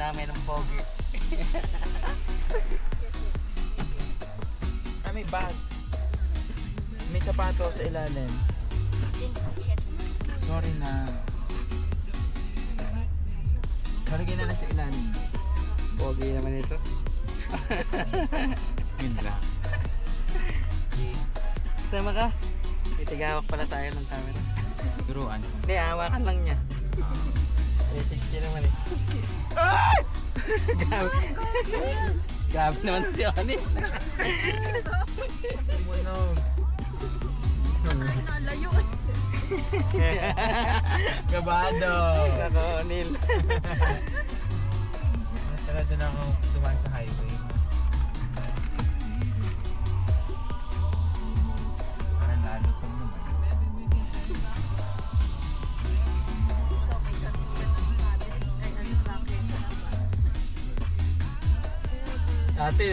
namin ng pogi. May bag. May sapato sa ilalim. Sorry na. Kalagyan na lang sa ilalim. Pogi naman ito. Yun lang. Sama ka? Itigawak pala tayo ng camera. Turuan. Hindi, hawakan lang niya. 360 naman eh. Grabe. Grabe naman si Oni. Tumunog. Layo. Gabado. Nako, Onil. Nasarado na ako dumaan sa highway. Parang lalo kong naman. Dati,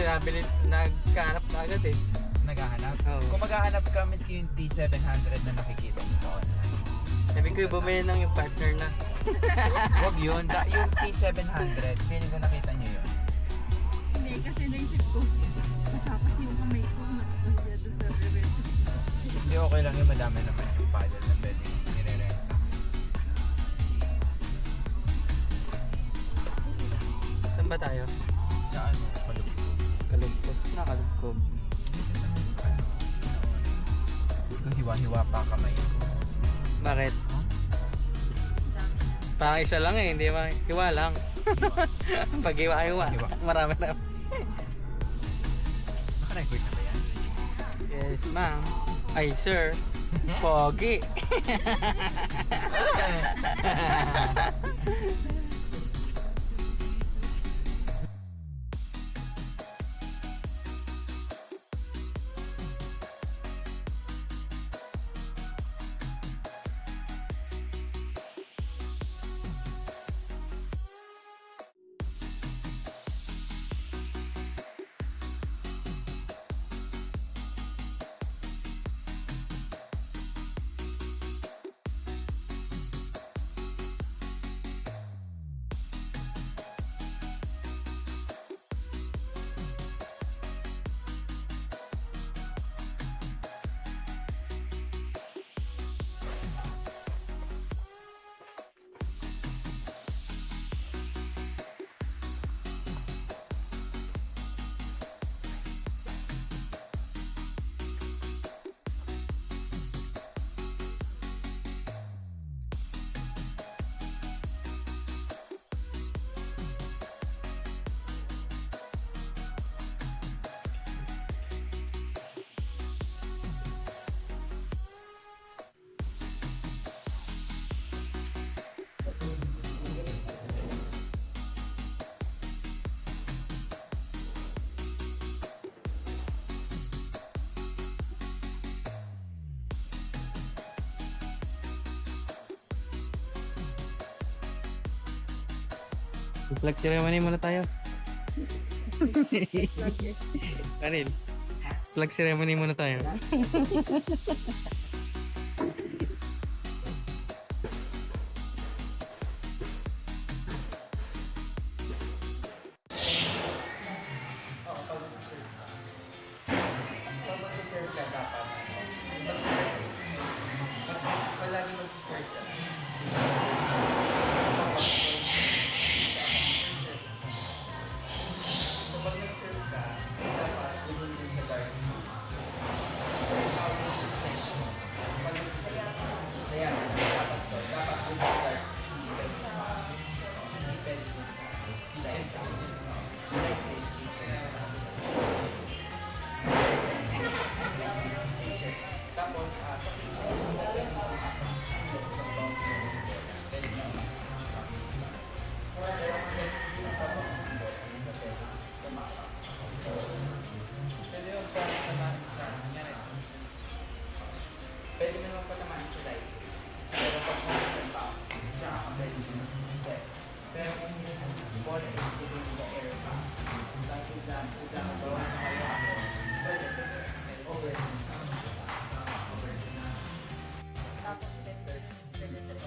nagkahanap na agad eh. Naghahanap? Oo. Kung maghahanap ka, miski yung T700 na nakikita mo sa online. Sabi ko, bumili lang yung partner na. Huwag yun. Yung T700, feeling ko nakita nyo yun. Hindi, kasi naisip ko. Masapas yung kamay ko. Masyado sa event. Hindi, okay lang yun. Madami naman yung paddle na pwede nire-rent. Saan ba tayo? Sa ano? Kalugtog. Kalugkog. Nakalugkog. Nung hiwa-hiwa pa kamay. Bakit? Parang isa lang eh, hindi ba? Hiwa lang. Pag hiwa-hiwa, Hiwa. marami na. Naka-record na ba yan? Yes, ma'am. Ay, sir. Pogi. Flag ceremony muna tayo. Kanil. Flag ceremony muna tayo. Pag mag-serve ka dapat, palagi mag-serve ka. So pag nag-serve ka, dapat ibon din sa dark. Kaya dapat to. Dapat din sa dark. Depende din sa tapos sa picture pwede yung patamaan sa nangyari. Pwede mo naman patamaan sa light. Pero pag constant box, tsaka ka pwede mo step. Pero kung ball is within the air pa, tapos biglang magawa na kayo ako, pwede. Overseas na.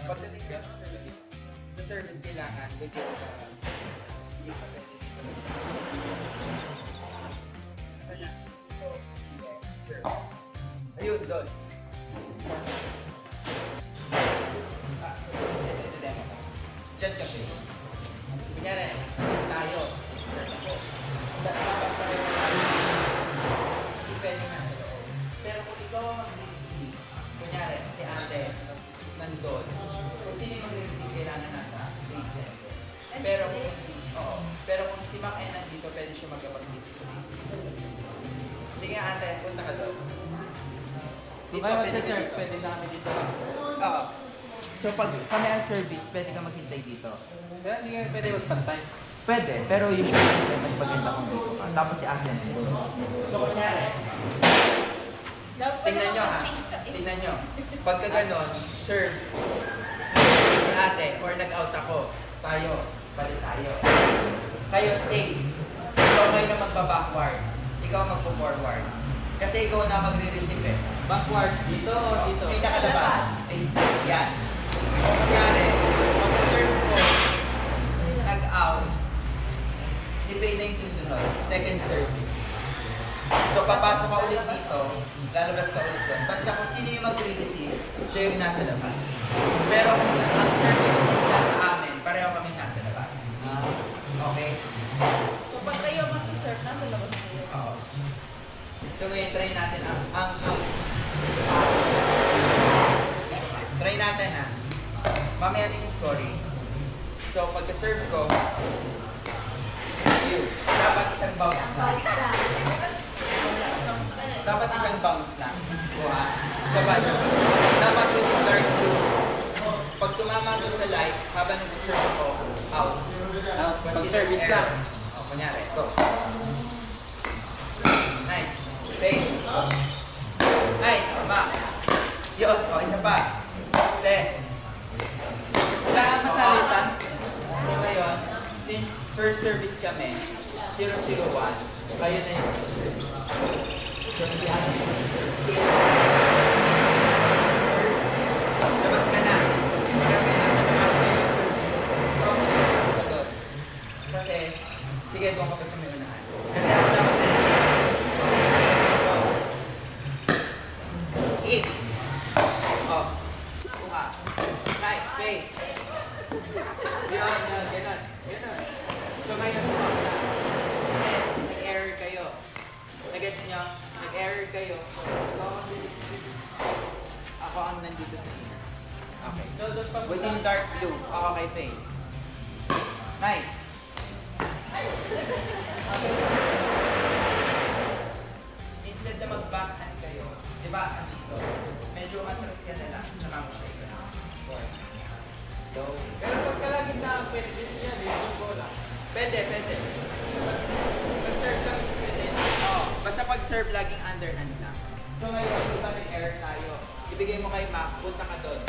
Pagdating ka sa service kailangan within the Ayun, doon. Ito demo ko. Diyan ka, Faye. Kunyari, tayo. Serve ako. Dapat tayo. Hindi pwede na sa loob. Pero kung ikaw ang mag-receive, kunyari, si ate, nandun. Kung sino yung mag-receive, kailangan nasa base level. Pero kung si Mac ay nandito, pwede siya magkapag dito sa base level. Sige ate, punta ka doon. Dito, pwede ka dito. Pwede na kami dito. Oo. So pag kami ang service, pwede ka maghintay dito. Kaya hindi kami pwede magpantay. Pwede, pero usually mas maganda kung dito ka. Tapos si ate nandito. So kunyari, tingnan nyo ha. Tingnan nyo. Pagka ganon, serve si ate or nag-out ako, tayo, balik tayo. Kayo stay. Ikaw kayo na magpa-backward. Ikaw magpo-forward. Kasi ikaw na magre-receive eh. Backward, dito o dito? Pinakalabas. Face back. Yan. Kung kunyari, pagka-serve ko, nag-out, si Faye na yung susunod. Second service. So, papasok ka ulit dito, lalabas ka ulit doon. Basta kung sino yung mag-receive, siya yung nasa labas. Pero kung ang service is nasa amin, pareho kami nasa labas. Okay? So, pag kayo mag-serve, nasa labas kayo. Oo. So, ngayon try natin try natin ha. Mamaya din yung scoring. So, pagka-serve ko, dapat isang bounce lang. Dapat isang bounce lang. Kuha. Sabay. Dapat within dark blue. Pag tumama ko sa light, habang nagsiserve ako, out. Pag-service lang. O, kunyari, go. Nice. Take. Nice. Tama. Yun. O, isa pa. Test. Wala kang masalitan. So ngayon, since first service kami, 001, kayo na yun. So, hindi ako yung labas ka na. Kasi nasa labas na yung service. Kasi, sige, doon ka pa sa may unahan. Kasi ako na eat. Oh. Kuha. Nice. Pay. Yun. Ganon. So ngayon, kuha na. Kasi, nag-error kayo. Nag-gets nyo? Nag-error kayo. Ako ang nandito sa inyo. Okay. Within dark blue. Ako kay Faye. Nice. Okay. Instead na mag-backhand kayo, di ba, andito, medyo atras ka na lang, tsaka mo siya ikaw. So, Pero pag kalagin na, pwede din yan. Yung bola. pwede. Pag-serve lang, pwede. Oo. Basta pag-serve, laging underhand lang. So ngayon, di ba nag-error tayo? Ibigay mo kay Mac, punta ka doon.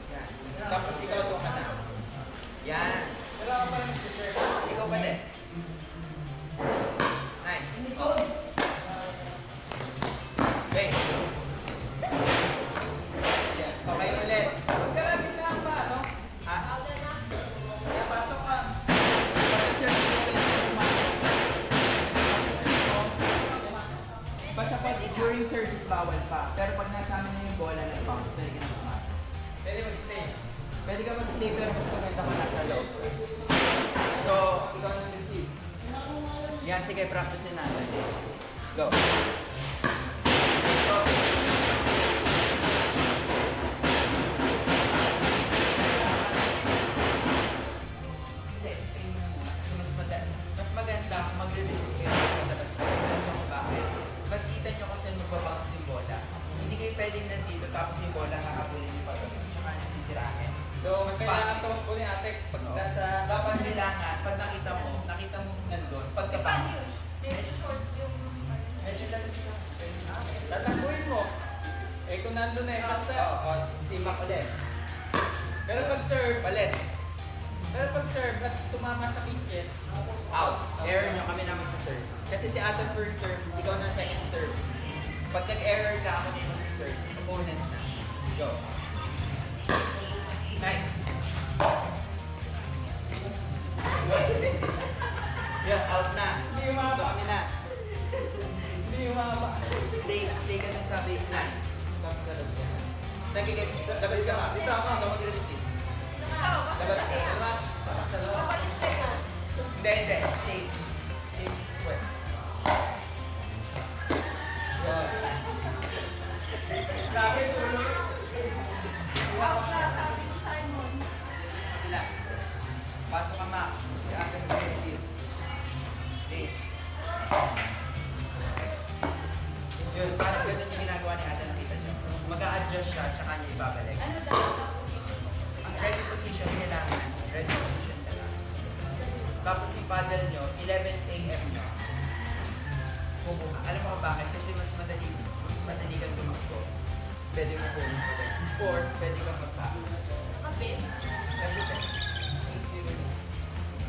Yan. Tapos ikaw doon ka na. Yan. Wala ka pa rin mag-serve. Ikaw pa din. Nice. Oh. Okay. Yes. Okay ulit. Pag kalagin na ang ba, no? Ha? Kaya pasok ka. Basta pag during service bawal pa. Pero pag nasa amin na yung bola ng bounce, pwede ka na pumasok. Pwede mag-stay. Pwede ka mag-stay pero mas maganda ka nasa loob. So, ikaw na receive. Yan, sige, practicein natin. Go. Go. Hindi, mas maganda kung magre-receive kayo sa labas. Alam nyo kung bakit? Mas kita nyo kasi magbabounce yung bola. Hindi kayo pwedeng nandito tapos yung bola kakabulin yung pagkakas. Tsaka nasitirahin. So, mas kailangan ito po ni ate pag nasa... Dapat kailangan, pag nakita mo nandun, pagkabang. Medyo short yung... Medyo lang siya. Tatakbuhin mo. Eh kung nandun na eh, basta. Oo, si Mac ulit. Pero pag-serve, Palit. at tumama sa kitchen, Out. Error nyo, kami naman sa serve. Kasi si Ato first serve, ikaw na second serve. Pag nag-error ka, ako na yung serve. Opponent na. Go. Nice. Yeah, out na. hindi yung mga So kami Nagigets. Labas ka nga. Dito ako. Ikaw mag-receive. Labas ka. Hindi, hindi. Safe. Safe quest. Kabila. Pasok ka, Ma. Si Ate mag-receive. Okay. Yun, parang ganun yung ginagawa ni Ate, nakita niyo. Mag-a-adjust siya, tsaka niya ibabalik. Ang ready position kailangan, ready position ka lang. Tapos yung paddle nyo, 11 a.m. nyo. Bubuka. Alam mo kung bakit? Kasi mas madali kang tumakbo. Pwede mo po yung pwede. Or, pwede kang magpako. Kasi pwede.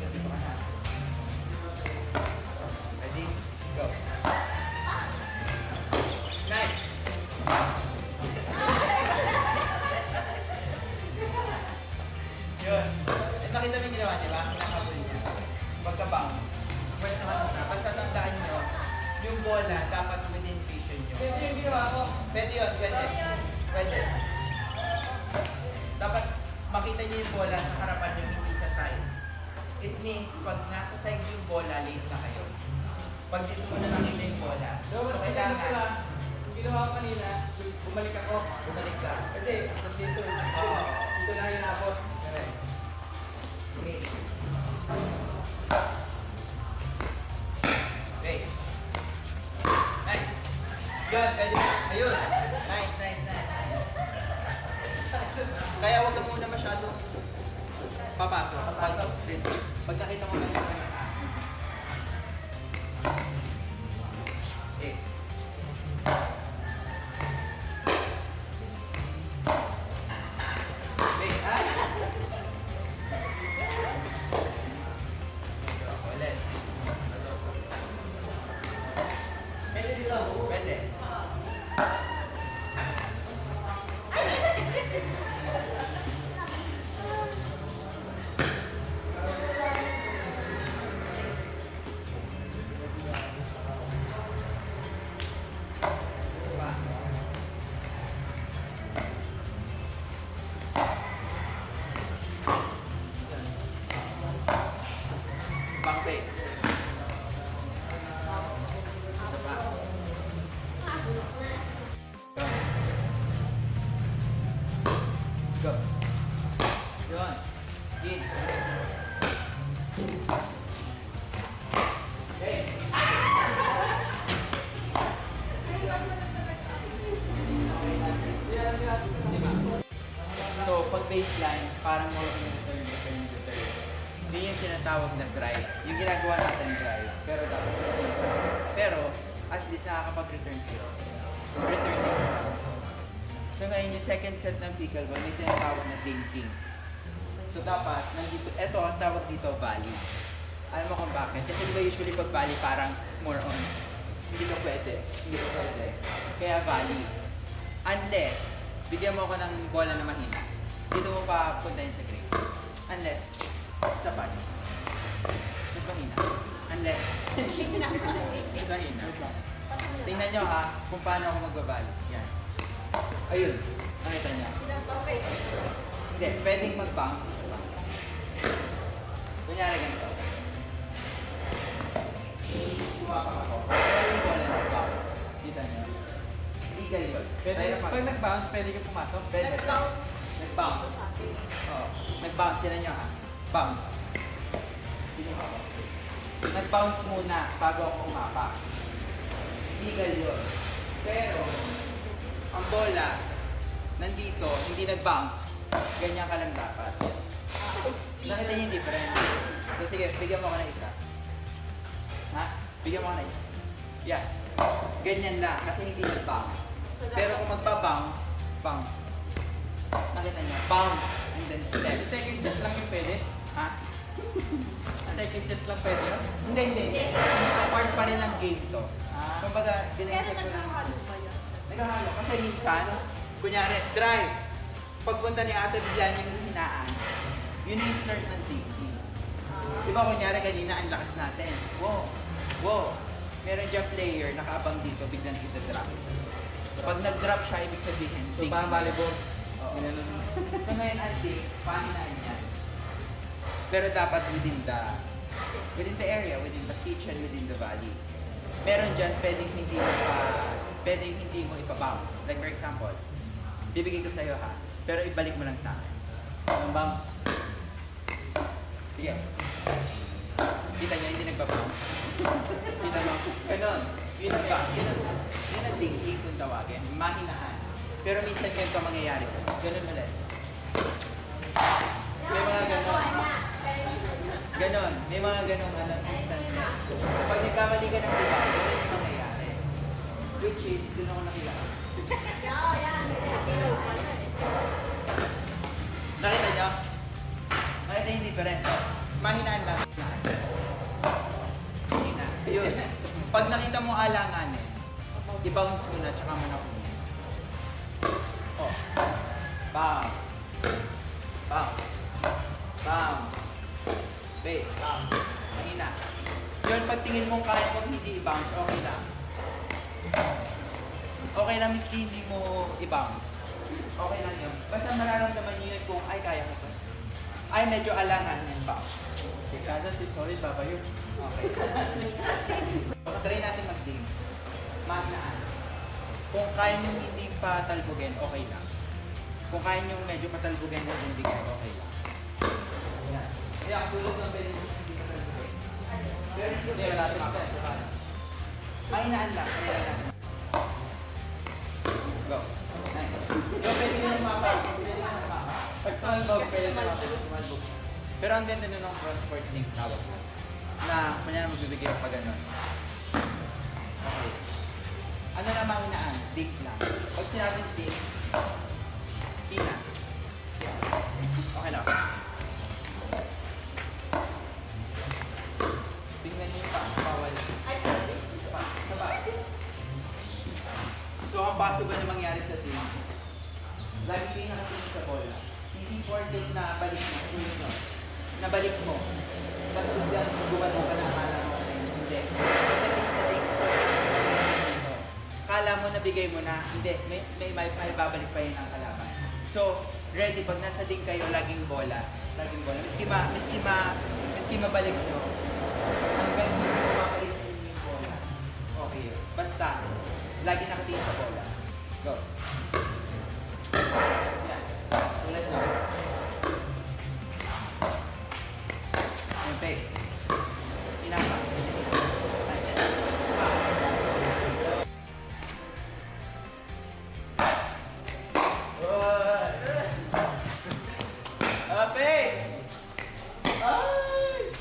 Pwede mo ka na. Ready? Go. Nice! Yun. At nakita mo yung ginawa niya ba? Kinakabol niya. Pagka-bounce. Pwede naman na. Basta tandaan nyo, yung bola dapat within vision nyo. Pwede yung ginawa ko. Pwede yun, pwede. Pwede. Dapat makita nyo yung bola sa harapan nyo, hindi sa side. It means, pag nasa side yung bola, late na kayo. Pag dito mo na nakita yung bola, so kailangan, Ginawa ko kanina, bumalik ako. bumalik ka. Kasi, dito, dito na yung abot. Correct. Okay. Okay. Nice. Good. Pwede. Ayun. Nice, nice, nice. Kaya huwag ka muna masyadong papasok. Pag nakita mo lang yung ass. Okay. Okay. Ay! Ulit. Pwede dito. Pwede. Isa pa. Pangpe. Isa pa. Go. Yun. Gin. Okay. So, pag baseline, parang more on return. Hindi yung tinatawag na drive. Yung ginagawa natin drive. Pero dapat pero, at least nakakapag-return kayo. Return kayo. So ngayon yung second set ng pickleball, may tinatawag na dinking. So dapat, nandito, eto ang tawag dito, volley. Alam mo kung bakit? Kasi di ba usually pag volley parang more on, hindi ka pwede. Hindi ka pwede. Kaya volley. Unless, bigyan mo ako ng bola na mahina. Dito mo pa puntahin sa grade. Unless, isa pa. Mas mahina. Unless, mas mahina. Tingnan nyo ha, kung paano ako magbabali. Yan. Ayun. Nakita niya. Hindi, pwedeng mag-bounce isa pa. Kunyari ganito. Kumapak ako. Pero yung bola nag-bounce. Kita niyo. Legal yun. Pwede, pag nag-bounce, pwede ka pumasok. Pwede. Nag-bounce. Oo. Nag-bounce. Sila niyo ha. Bounce. Sino ako? Nag-bounce muna bago ako umapak. Legal yun. Pero, ang bola, nandito, hindi nag-bounce. Ganyan ka lang dapat. Nakita niyo yung difference. So sige, bigyan mo ko ng isa. Ha? Bigyan mo ko ng isa. Yan. Ganyan lang, kasi hindi nag-bounce. Pero kung magpa-bounce, bounce. Nakita niyo, bounce and then step. Second shot lang yung pwede. Ha? Second shot lang pwede yun. Hindi. Part pa rin ng game to. Kumbaga, dinesect ko lang. Naghahalo. Kasi minsan, kunyari, drive. Pagpunta ni ate, bigla niya yung hinaan. Yun yung start ng thinking. Di ba kunyari kanina, ang lakas natin. Wow. Meron dyan player, nakaabang dito, biglang ito-drop. Pag nag-drop siya, ibig sabihin, So, parang volleyball. Oo. Ganun. So ngayon, auntie, pahinaan yan. Pero dapat within the area, within the kitchen, within the valley. Meron dyan, pwedeng hindi mo ipabounce. Like for example, bibigay ko sa'yo ha, pero ibalik mo lang sa akin. Ang bounce. Sige. Kita niya, hindi nagbabounce. Kita mo? Ganon. Yun ang dinky kung tawagin. Mahinaan. Pero minsan ganito ang mangyayari. Ganon ulit. May mga ganon. Ganon. May mga ganon instances. Kapag nagkamali ka ng iba, ganon yung mangyayari. Which is, doon ako nakilala. Nakita niyo? Nakita yung different. Mahinaan lang. Mahina. Yun. Pag nakita mo alanganin, i-bounce mo na, tsaka mo na kunin. Oh. Bounce. Bounce. Bounce. Wait. Bounce. Mahina. Yun, pag tingin mong kaya mo hindi i-bounce, okay lang. Okay lang, miski hindi mo i-bounce. Okay lang yun. Basta mararamdaman niyo yun kung, ay, kaya ko to. Ay, medyo alangan yung bounce. Kada si sorry, baba yun. Okay. Try natin mag-ding. Mahinaan. Kung kaya nyo hindi patalbogin, okay lang. Kung kaya nyo medyo patalbogin o hindi kaya, okay lang. Yan. Kaya ang tulog ng pwede nyo hindi patalbogin. Pero hindi Hindi, wala rin. mahinaan lang. Mahinaan lang. Go. Nice. Yo, pwede nyo lumapa. Pwede nyo lumapa. Pag-talbog, pwede naman. Pero ang ganda nun ng cross-court link tawag mo. Na, kanya na magbibigay pa ganun. Okay. Ano na mahinaan? Dig lang. Pag sinabing dig, hina. Okay lang. Tingnan niyo pa, bawal. Saba. So, ang possible na mangyari sa team, lagi kayo nakatingin sa bola. Hindi important na balik mo, ulit mo. Nabalik mo. Tapos biglang gumano ka na akala mo. Hindi. Pagdating sa team, kala mo nabigay mo na, hindi, may babalik pa yun ang kalaban. So, ready, pag nasa ding kayo, laging bola. Laging bola. Miski mabalik nyo, hanggang hindi mo mabalik sa inyo yung bola. Okay yun. Basta, lagi nakatingin sa bola. Go. Yan. Ulit mo. Siyempre. Inapa. Ape! Ay!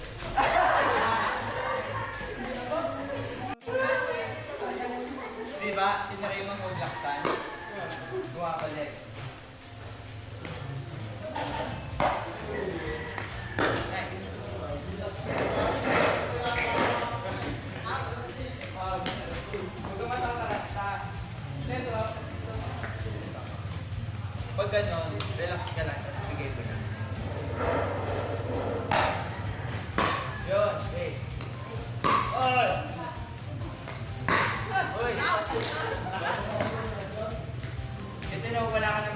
Diba? Tinaray mong maglaksan. Bumabalik. Next. Huwag ka matatarasta. Pag ganon, relax ka lang, tapos bigay mo na. Yun, hey. Oy! Oy! Kasi nawawala ka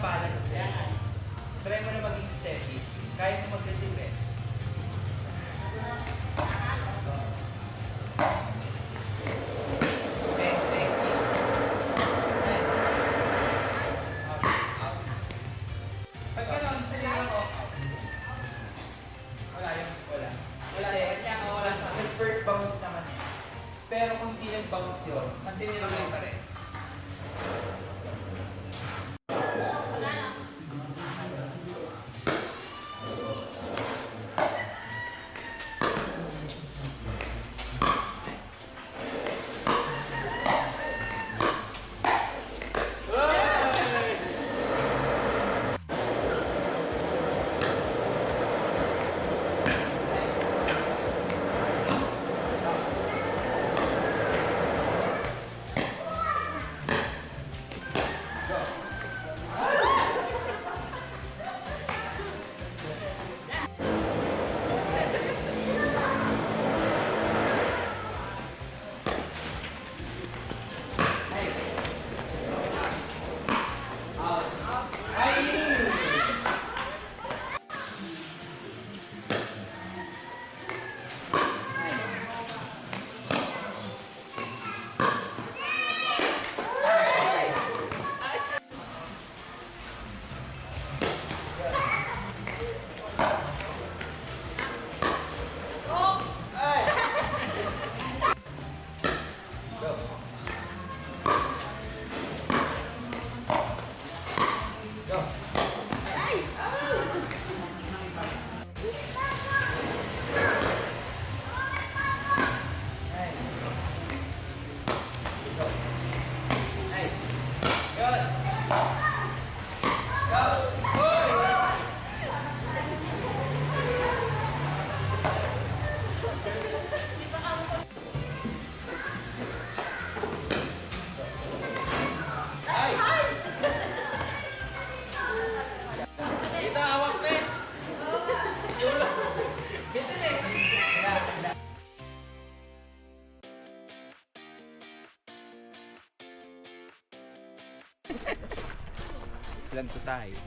Plan to tayo.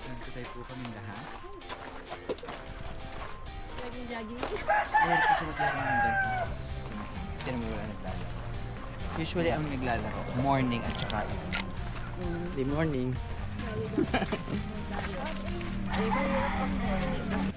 Plan to tayo po kami lahat. Laging jogging. Ayun, kasi naglaro ng ganito. Kasi naman wala naglalaro. Usually, ang naglalaro, morning at saka evening. Good morning. Ay, mahirap ang morning.